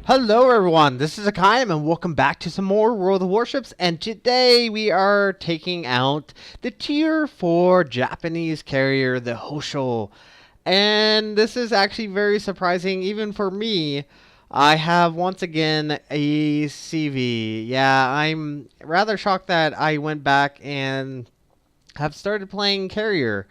Hello everyone, this is Hakaym and welcome back to some more World of Warships, and today we are taking out the Tier 4 Japanese carrier, the Hosho. And this is actually very surprising even for me. I have once again a CV. Yeah, I'm rather shocked that I went back and have started playing carrier.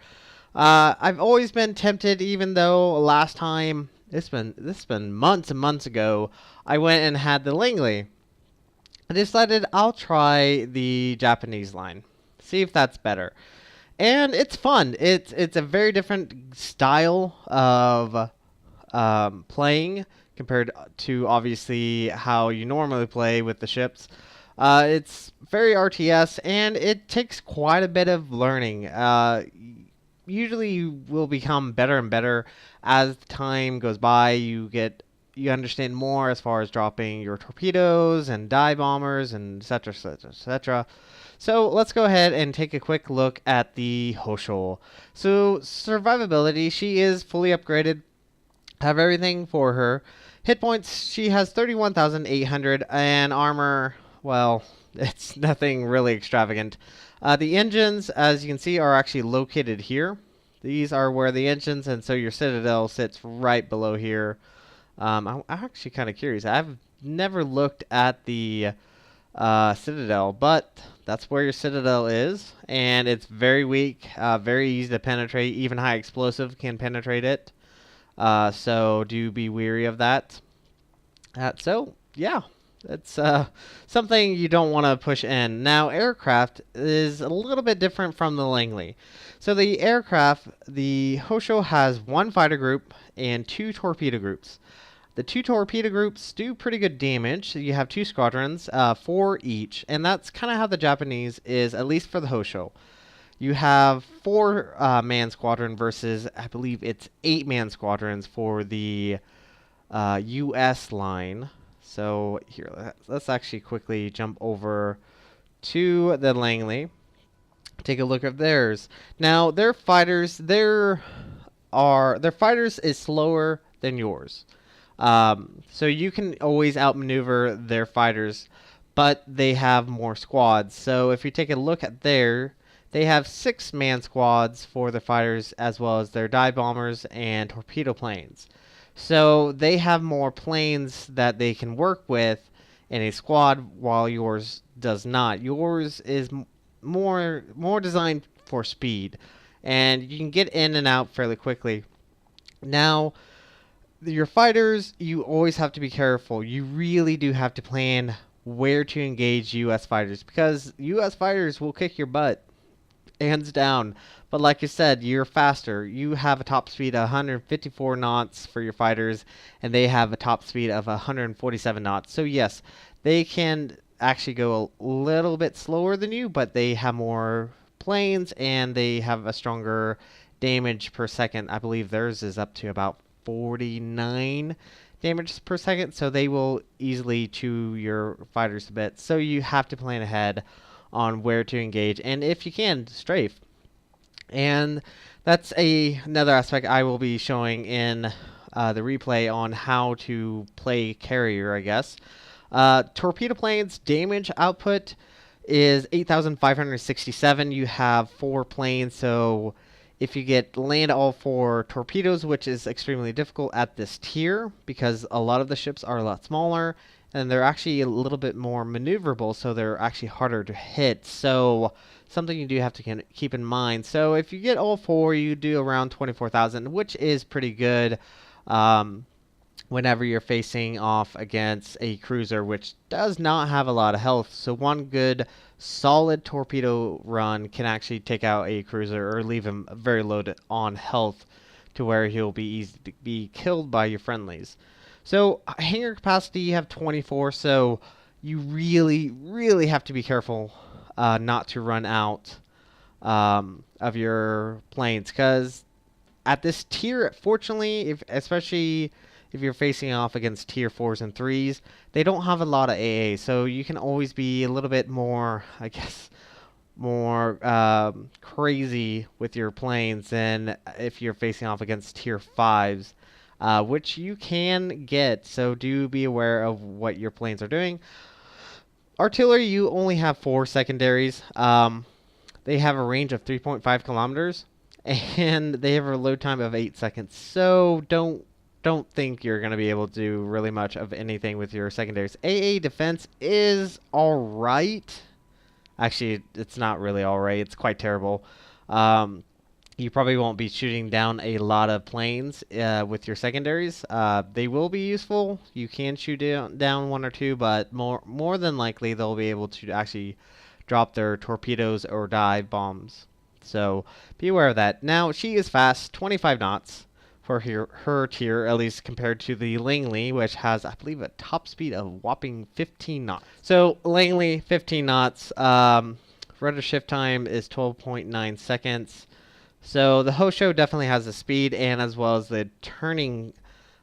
I've always been tempted, even though last time this been months and months ago, I went and had the Langley. I decided I'll try the Japanese line, see if that's better, and it's fun. It's a very different style of playing compared to obviously how you normally play with the ships. It's very RTS, and it takes quite a bit of learning. Usually you will become better and better as time goes by. You understand more as far as dropping your torpedoes and dive bombers and etc etc etc. So let's go ahead and take a quick look at the Hosho. So survivability, she is fully upgraded. Have everything for her. Hit points, she has 31,800, and armor, well, it's nothing really extravagant. The engines, as you can see, are actually located here. These are where the engines, and so your citadel sits right below here. I'm actually kind of curious. I've never looked at the citadel, but that's where your citadel is, and it's very weak, very easy to penetrate. Even high explosive can penetrate it. So do be weary of that. So yeah, it's something you don't want to push in. Now, aircraft is a little bit different from the Langley. So the aircraft, the Hosho has one fighter group and two torpedo groups. The two torpedo groups do pretty good damage. You have two squadrons, four each, and that's kind of how the Japanese is, at least for the Hosho. You have four man squadron versus, I believe it's 8-man squadrons for the US line. So here, let's actually quickly jump over to the Langley. Take a look at theirs. Now, their fighters is slower than yours. So you can always outmaneuver their fighters, but they have more squads. So if you take a look at they have 6-man squads for the fighters, as well as their dive bombers and torpedo planes. So they have more planes that they can work with in a squad, while yours does not. Yours is more designed for speed, and you can get in and out fairly quickly. Now, your fighters, you always have to be careful. You really do have to plan where to engage U.S. fighters, because U.S. fighters will kick your butt, hands down. But like you said, you're faster. You have a top speed of 154 knots for your fighters, and they have a top speed of 147 knots. So yes, they can actually go a little bit slower than you, but they have more planes, and they have a stronger damage per second. I believe theirs is up to about 49 damage per second, so they will easily chew your fighters a bit. So you have to plan ahead on where to engage, and if you can, strafe. And that's another aspect I will be showing in the replay on how to play carrier, I guess. Torpedo planes damage output is 8,567. You have 4 planes, so if you get land all 4 torpedoes, which is extremely difficult at this tier because a lot of the ships are a lot smaller, and they're actually a little bit more maneuverable, so they're actually harder to hit. So something you do have to keep in mind. So if you get all 4, you do around 24,000, which is pretty good whenever you're facing off against a cruiser, which does not have a lot of health. So one good solid torpedo run can actually take out a cruiser or leave him very low on health, to where he'll be easy to be killed by your friendlies. So hangar capacity, you have 24, so you really have to be careful not to run out of your planes, because at this tier, fortunately, especially if you're facing off against tier 4s and 3s, they don't have a lot of AA, so you can always be a little bit more, I guess, more crazy with your planes than if you're facing off against tier 5s. which you can get. So do be aware of what your planes are doing. Artillery, you only have 4 secondaries. They have a range of 3.5 kilometers, and they have a load time of 8 seconds. So don't think you're going to be able to do really much of anything with your secondaries. AA defense is all right. Actually, it's not really all right. It's quite terrible. You probably won't be shooting down a lot of planes with your secondaries. They will be useful. You can shoot down 1 or 2, but more than likely they'll be able to actually drop their torpedoes or dive bombs. So be aware of that. Now, she is fast, 25 knots for her tier, at least compared to the Langley, which has, I believe, a top speed of whopping 15 knots. So Langley, 15 knots. Rudder shift time is 12.9 seconds. So the Hosho definitely has the speed, and as well as the turning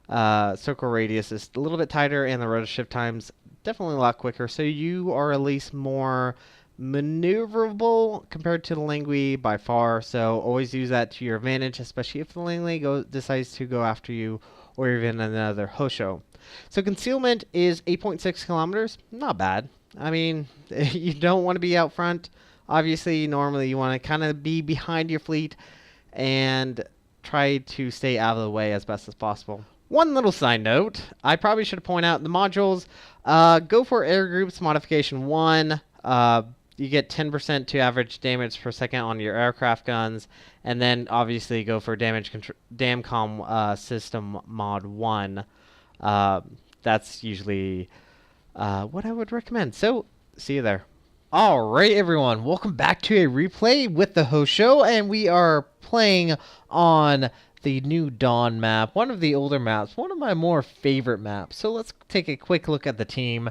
circle radius is a little bit tighter, and the rudder shift time's definitely a lot quicker. So you are at least more maneuverable compared to the Langley by far. So always use that to your advantage, especially if the Langley decides to go after you, or even another Hosho. So concealment is 8.6 kilometers. Not bad. I mean, you don't want to be out front. Obviously, normally you want to kind of be behind your fleet and try to stay out of the way as best as possible. One little side note, I probably should point out the modules. Go for Air Groups Modification 1. You get 10% to average damage per second on your aircraft guns. And then obviously go for Damcom System Mod 1. That's usually what I would recommend. So, see you there. Alright everyone, welcome back to a replay with the Hosho, and we are playing on the New Dawn map, one of the older maps, one of my more favorite maps. So let's take a quick look at the team.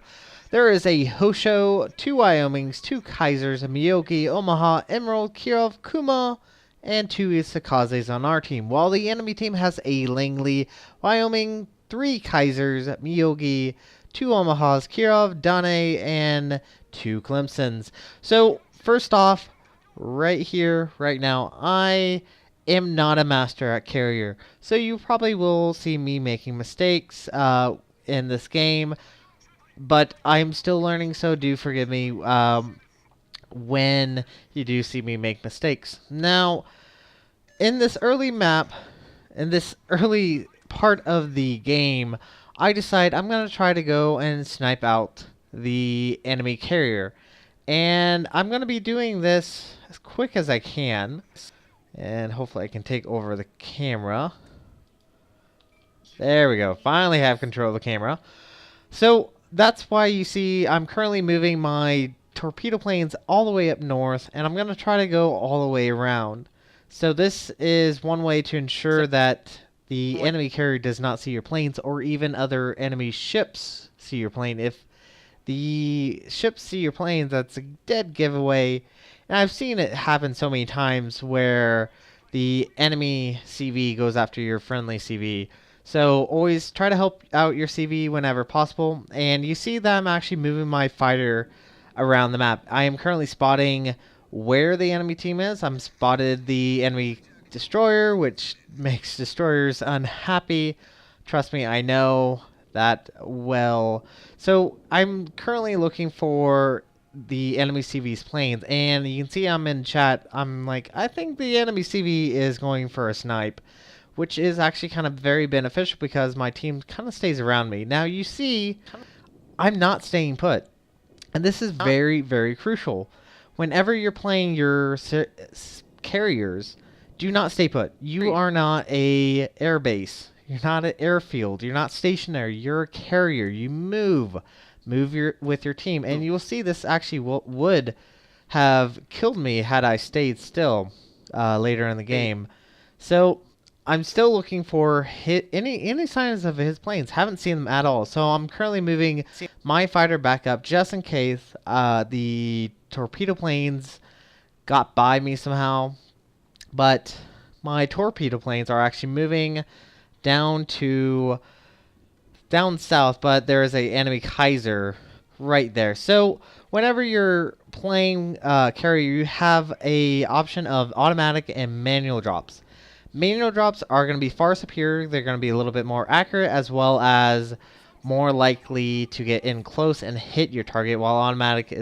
There is a Hosho, 2 Wyomings, 2 Kaisers, a Miyogi, Omaha, Emerald, Kirov, Kuma, and 2 Isakazes on our team, while the enemy team has a Langley, Wyoming, 3 Kaisers, Miyogi, 2 Omahas, Kirov, Dane, and 2 Clemsons. So first off, right here, right now, I am not a master at carrier. So you probably will see me making mistakes in this game, but I'm still learning, so do forgive me when you do see me make mistakes. Now, in this early map, in this early part of the game, I decide I'm going to try to go and snipe out the enemy carrier. And I'm going to be doing this as quick as I can. And hopefully I can take over the camera. There we go. Finally have control of the camera. So that's why you see I'm currently moving my torpedo planes all the way up north. And I'm going to try to go all the way around. So this is one way to ensure that the enemy carrier does not see your planes, or even other enemy ships see your plane. If the ships see your planes, that's a dead giveaway. And I've seen it happen so many times where the enemy CV goes after your friendly CV. So always try to help out your CV whenever possible. And you see that I'm actually moving my fighter around the map. I am currently spotting where the enemy team is. I'm spotted the enemy destroyer, which makes destroyers unhappy. Trust me, I know that well. So I'm currently looking for the enemy CV's planes, and you can see I'm in chat. I'm like, I think the enemy CV is going for a snipe, which is actually kind of very beneficial because my team kind of stays around me. Now you see, I'm not staying put, and this is very, very crucial. Whenever you're playing your carriers, do not stay put. You are not a air base. You're not an airfield. You're not stationary. You're a carrier. You move with your team, and you will see this actually would have killed me had I stayed still later in the game. So I'm still looking for any signs of his planes. Haven't seen them at all. So I'm currently moving my fighter back up just in case the torpedo planes got by me somehow. But my torpedo planes are actually moving down south, but there is a enemy Kaiser right there. So whenever you're playing carrier, you have a option of automatic and manual drops. Manual drops are going to be far superior. They're going to be a little bit more accurate, as well as more likely to get in close and hit your target, while automatic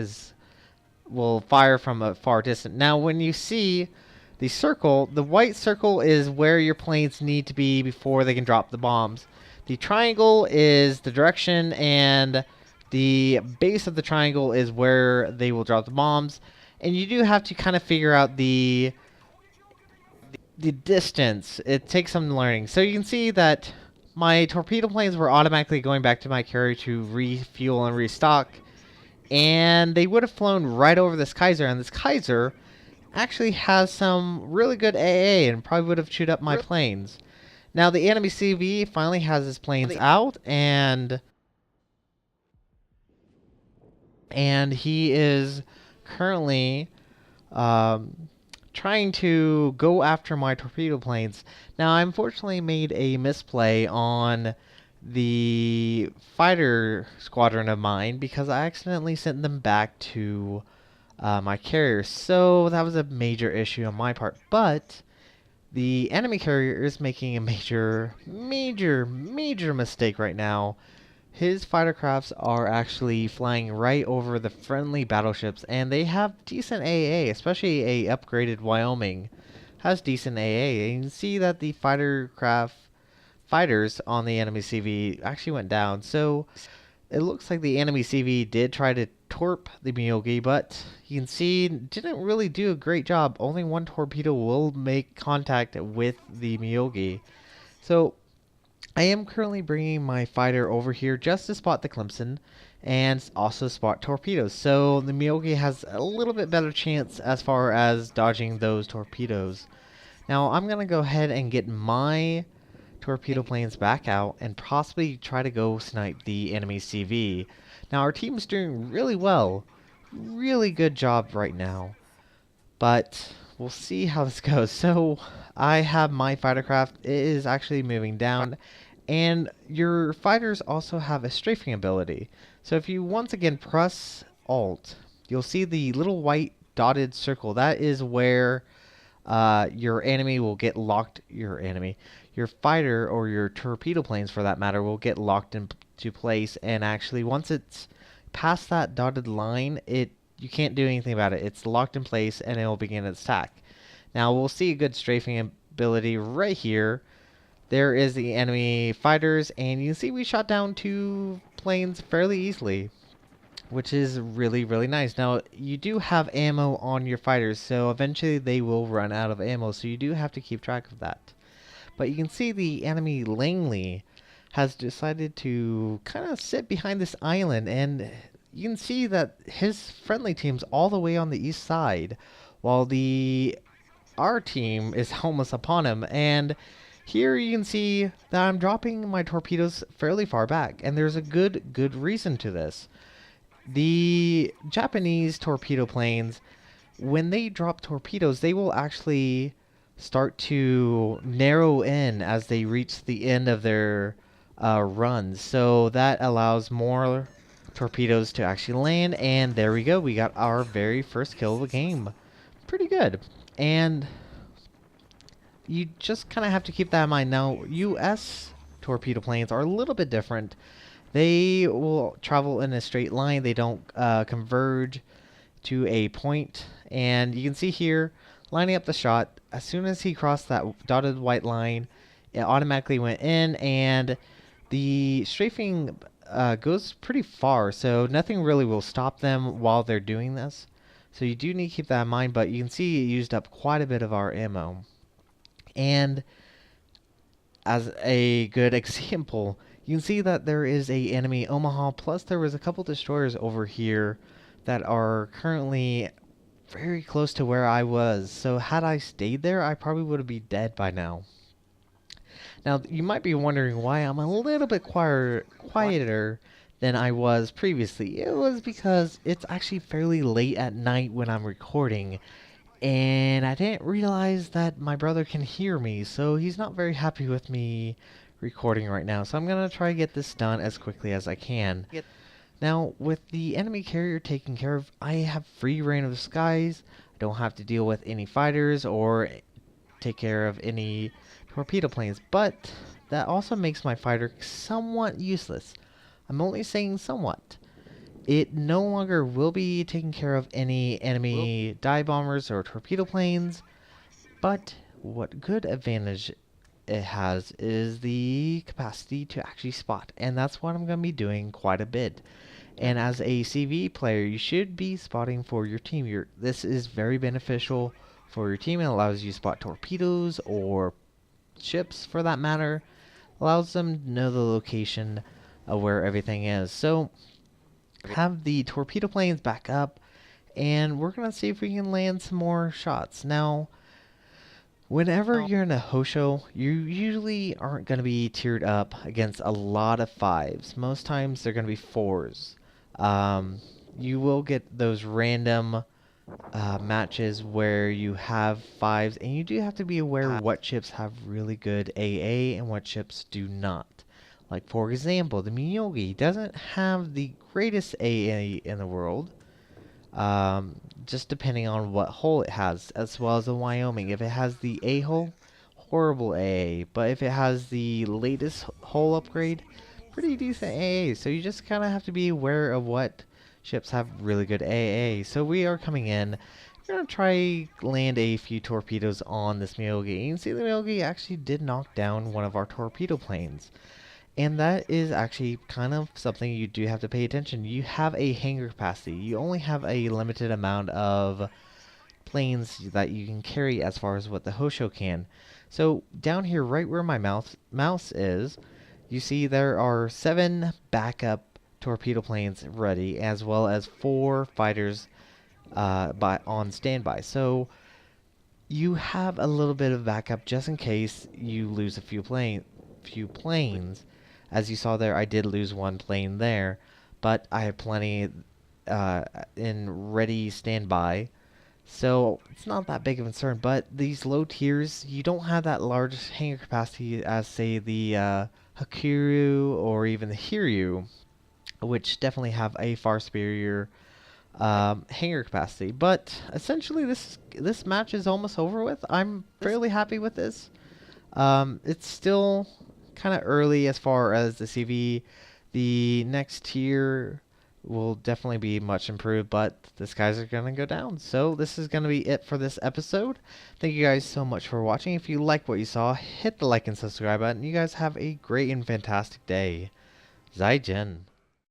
will fire from a far distance. Now, when you see the circle, the white circle is where your planes need to be before they can drop the bombs. The triangle is the direction, and the base of the triangle is where they will drop the bombs. And you do have to kind of figure out the distance. It takes some learning. So you can see that my torpedo planes were automatically going back to my carrier to refuel and restock, and they would have flown right over this Kaiser, and this Kaiser actually has some really good AA and probably would have chewed up my planes. Now the enemy CV finally has his planes out, and he is currently trying to go after my torpedo planes. Now I unfortunately made a misplay on the fighter squadron of mine because I accidentally sent them back to my carrier. So that was a major issue on my part. But the enemy carrier is making a major mistake right now. His fighter crafts are actually flying right over the friendly battleships, and they have decent AA, especially a upgraded Wyoming has decent AA. And you can see that the fighters on the enemy CV actually went down. So it looks like the enemy CV did try to torp the Miyogi, but you can see didn't really do a great job. Only one torpedo will make contact with the Miyogi. So I am currently bringing my fighter over here just to spot the Clemson and also spot torpedoes. So the Miyogi has a little bit better chance as far as dodging those torpedoes. Now I'm going to go ahead and get my torpedo planes back out and possibly try to go snipe the enemy CV. Now our team's doing really well. Really good job right now. But we'll see how this goes. So I have my fighter craft. It is actually moving down. And your fighters also have a strafing ability. So if you once again press Alt, you'll see the little white dotted circle. That is where your enemy will get locked. Your fighter or your torpedo planes, for that matter, will get locked into place. And actually, once it's past that dotted line, you can't do anything about it. It's locked in place, and it will begin its attack. Now we'll see a good strafing ability right here. There is the enemy fighters, and you can see we shot down 2 planes fairly easily, which is really nice. Now you do have ammo on your fighters, so eventually they will run out of ammo, so you do have to keep track of that. But you can see the enemy Langley has decided to kind of sit behind this island, and you can see that his friendly team's all the way on the east side, while our team is almost upon him. And here you can see that I'm dropping my torpedoes fairly far back, and there's a good reason to this. The Japanese torpedo planes, when they drop torpedoes, they will actually start to narrow in as they reach the end of their runs. So that allows more torpedoes to actually land, and there we go. We got our very first kill of the game. Pretty good. And you just kind of have to keep that in mind. Now, US torpedo planes are a little bit different. They will travel in a straight line. They don't converge to a point. And you can see here, lining up the shot, as soon as he crossed that dotted white line, it automatically went in, and the strafing goes pretty far, so nothing really will stop them while they're doing this. So you do need to keep that in mind, but you can see it used up quite a bit of our ammo. And as a good example, you can see that there is a enemy Omaha, plus there was a couple destroyers over here that are currently very close to where I was. So had I stayed there, I probably would have been dead by now. Now, you might be wondering why I'm a little bit quieter than I was previously. It was because it's actually fairly late at night when I'm recording, and I didn't realize that my brother can hear me, so he's not very happy with me recording right now. So I'm going to try to get this done as quickly as I can. Now, with the enemy carrier taken care of, I have free reign of the skies. I don't have to deal with any fighters or take care of any torpedo planes, but that also makes my fighter somewhat useless. I'm only saying somewhat. It no longer will be taking care of any enemy dive bombers or torpedo planes, but what good advantage it has is the capacity to actually spot, and that's what I'm going to be doing quite a bit. And as a CV player, you should be spotting for your team. This is very beneficial for your team. It allows you to spot torpedoes or ships, for that matter. Allows them to know the location of where everything is. So have the torpedo planes back up, and we're going to see if we can land some more shots. Now, whenever you're in a Hosho, you usually aren't going to be tiered up against a lot of 5s. Most times they're going to be 4s. You will get those random matches where you have 5s, and you do have to be aware what ships have really good AA and what ships do not. Like, for example, the Miyogi doesn't have the greatest AA in the world. Just depending on what hull it has, as well as the Wyoming. If it has the A hull, horrible AA. But if it has the latest hull upgrade, pretty decent AA. So you just kind of have to be aware of what ships have really good AA. So we are coming in. We're going to try land a few torpedoes on this Miyogi. You can see the Miyogi actually did knock down one of our torpedo planes. And that is actually kind of something you do have to pay attention. You have a hangar capacity. You only have a limited amount of planes that you can carry as far as what the Hosho can. So down here, right where my mouse is, you see there are 7 backup torpedo planes ready, as well as 4 fighters on standby. So you have a little bit of backup just in case you lose a few planes. As you saw there, I did lose 1 plane there, but I have plenty in ready standby. So it's not that big of a concern. But these low tiers, you don't have that large hangar capacity as, say, the Hakaym or even the Hiryu, which definitely have a far superior hangar capacity. But essentially, this match is almost over with. I'm fairly happy with this. It's still kind of early as far as the CV. The next tier will definitely be much improved, but the skies are going to go down. So this is going to be it for this episode. Thank you guys so much for watching. If you like what you saw, hit the like and subscribe button. You guys have a great and fantastic day. Zaijian.